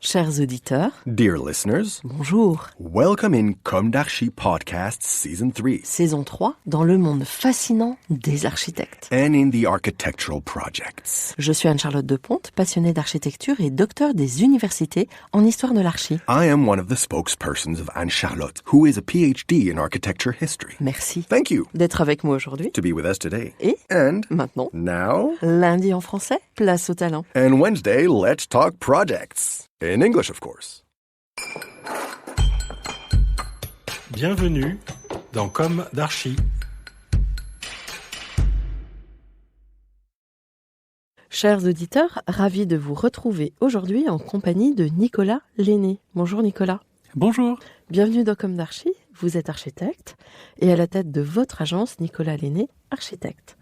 Chers auditeurs, Dear listeners, bonjour. welcome in Comme d'Archi Podcast Season 3 Saison 3, dans le monde fascinant des architectes. and in the architectural projects. Je suis Anne-Charlotte Deponte, passionnée d'architecture et docteur des universités en histoire de l'archi. I am one of the spokespersons of Anne-Charlotte, who is a PhD in architecture history. Merci Thank you d'être avec moi aujourd'hui. to be with us today. Et And maintenant, now, lundi en français, place au talent. and Wednesday, let's talk projects. In English, of course. Bienvenue dans Comme d'Archi. Chers auditeurs, ravis de vous retrouver aujourd'hui en compagnie de Nicolas Lenné. Bonjour Nicolas. Bonjour. Bienvenue dans Comme d'Archi, vous êtes architecte et à la tête de votre agence Nicolas Lenné, architecte.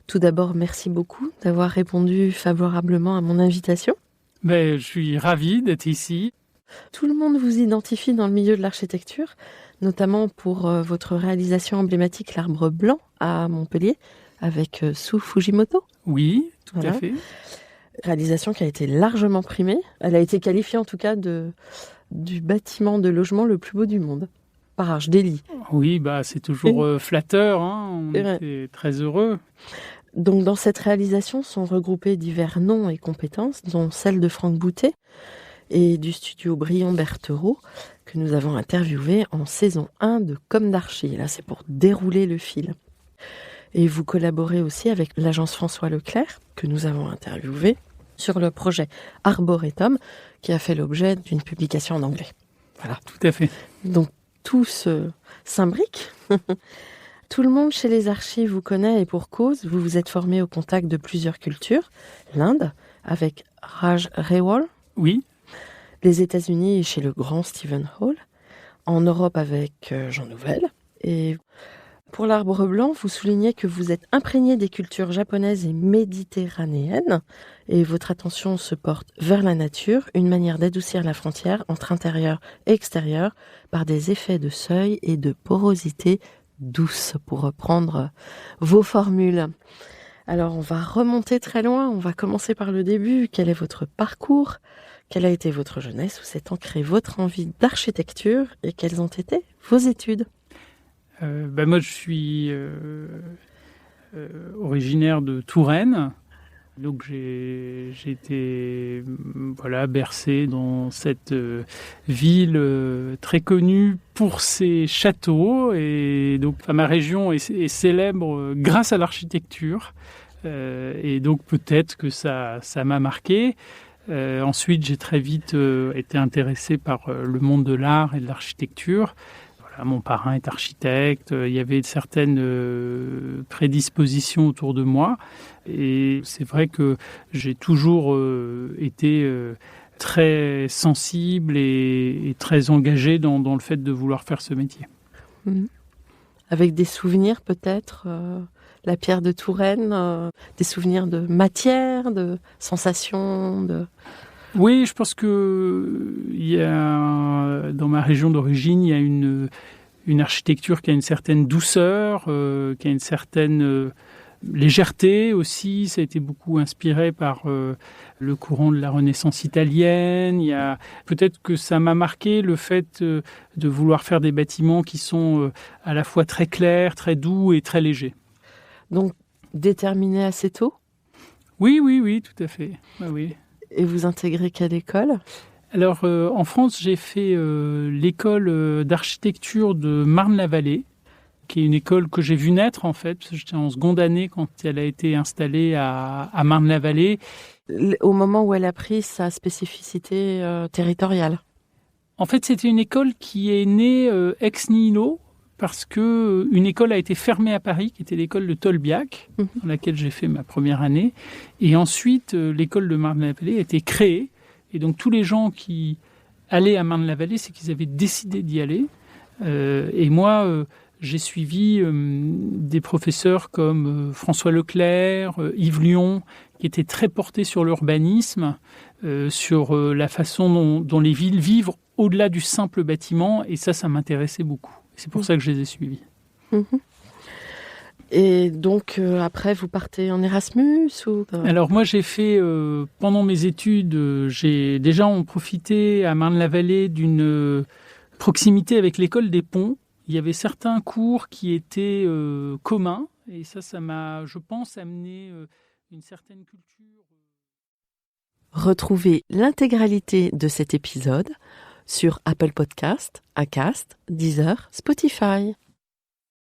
Tout d'abord, merci beaucoup d'avoir répondu favorablement à mon invitation. Je suis ravi d'être ici. Tout le monde vous identifie dans le milieu de l'architecture, notamment pour votre réalisation emblématique L'Arbre Blanc à Montpellier avec Sue Fujimoto. Oui, tout Voilà. à fait. Réalisation qui a été largement primée. Elle a été qualifiée en tout cas du bâtiment de logement le plus beau du monde, par Archdeili. Oui, c'est toujours flatteur. On Ouais. était très heureux. Donc dans cette réalisation sont regroupés divers noms et compétences, dont celle de Franck Boutet et du studio Brion-Berthereau que nous avons interviewé en saison 1 de Comme d'Archi. Là, c'est pour dérouler le fil. Et vous collaborez aussi avec l'agence François Leclerc, que nous avons interviewé, sur le projet Arboretum, qui a fait l'objet d'une publication en anglais. Voilà. Tout à fait. Donc tout s'imbrique. Tout le monde chez les archives vous connaît et pour cause, vous vous êtes formé au contact de plusieurs cultures. L'Inde, avec Raj Rewal, Oui, les États-Unis chez le grand Stephen Hall, en Europe avec Jean Nouvel. Et pour l'Arbre Blanc, vous soulignez que vous êtes imprégné des cultures japonaises et méditerranéennes et votre attention se porte vers la nature, une manière d'adoucir la frontière entre intérieur et extérieur par des effets de seuil et de porosité douce, pour reprendre vos formules. Alors, on va remonter très loin, on va commencer par le début. Quel est votre parcours ? Quelle a été votre jeunesse ? Où s'est ancrée votre envie d'architecture ? Et quelles ont été vos études ? moi je suis originaire de Touraine. Donc j'ai été bercé dans cette ville très connue pour ses châteaux, et donc ma région est célèbre grâce à l'architecture, et donc peut-être que ça m'a marqué. Ensuite j'ai très vite été intéressé par le monde de l'art et de l'architecture. Mon parrain est architecte, il y avait certaines prédispositions autour de moi, et c'est vrai que j'ai toujours été très sensible et très engagé dans le fait de vouloir faire ce métier. Avec des souvenirs peut-être, la pierre de Touraine, des souvenirs de matière, de sensations, de... Oui, je pense que dans ma région d'origine, il y a une architecture qui a une certaine douceur, qui a une certaine légèreté aussi. Ça a été beaucoup inspiré par le courant de la Renaissance italienne. Peut-être que ça m'a marqué le fait de vouloir faire des bâtiments qui sont à la fois très clairs, très doux et très légers. Donc, déterminé assez tôt ? Oui, tout à fait. Oui. Et vous intégrez quelle école ? Alors, en France, j'ai fait l'école d'architecture de Marne-la-Vallée, qui est une école que j'ai vue naître, en fait. J'étais en seconde année quand elle a été installée à Marne-la-Vallée. Au moment où elle a pris sa spécificité territoriale. En fait, c'était une école qui est née ex nihilo, parce que une école a été fermée à Paris, qui était l'école de Tolbiac, dans laquelle j'ai fait ma première année. Et ensuite, l'école de Marne-la-Vallée a été créée. Et donc, tous les gens qui allaient à Marne-la-Vallée, c'est qu'ils avaient décidé d'y aller. Et moi, j'ai suivi des professeurs comme François Leclerc, Yves Lion, qui étaient très portés sur l'urbanisme, sur la façon dont les villes vivent au-delà du simple bâtiment. Et ça m'intéressait beaucoup. C'est pour ça que je les ai suivis. Et donc, après, vous partez en Erasmus ou... Alors moi, j'ai fait, pendant mes études, j'ai déjà en profité à Marne-la-Vallée d'une proximité avec l'école des Ponts. Il y avait certains cours qui étaient communs, et ça m'a, je pense, amené une certaine culture. Retrouvez l'intégralité de cet épisode sur Apple Podcast, Acast, Deezer, Spotify.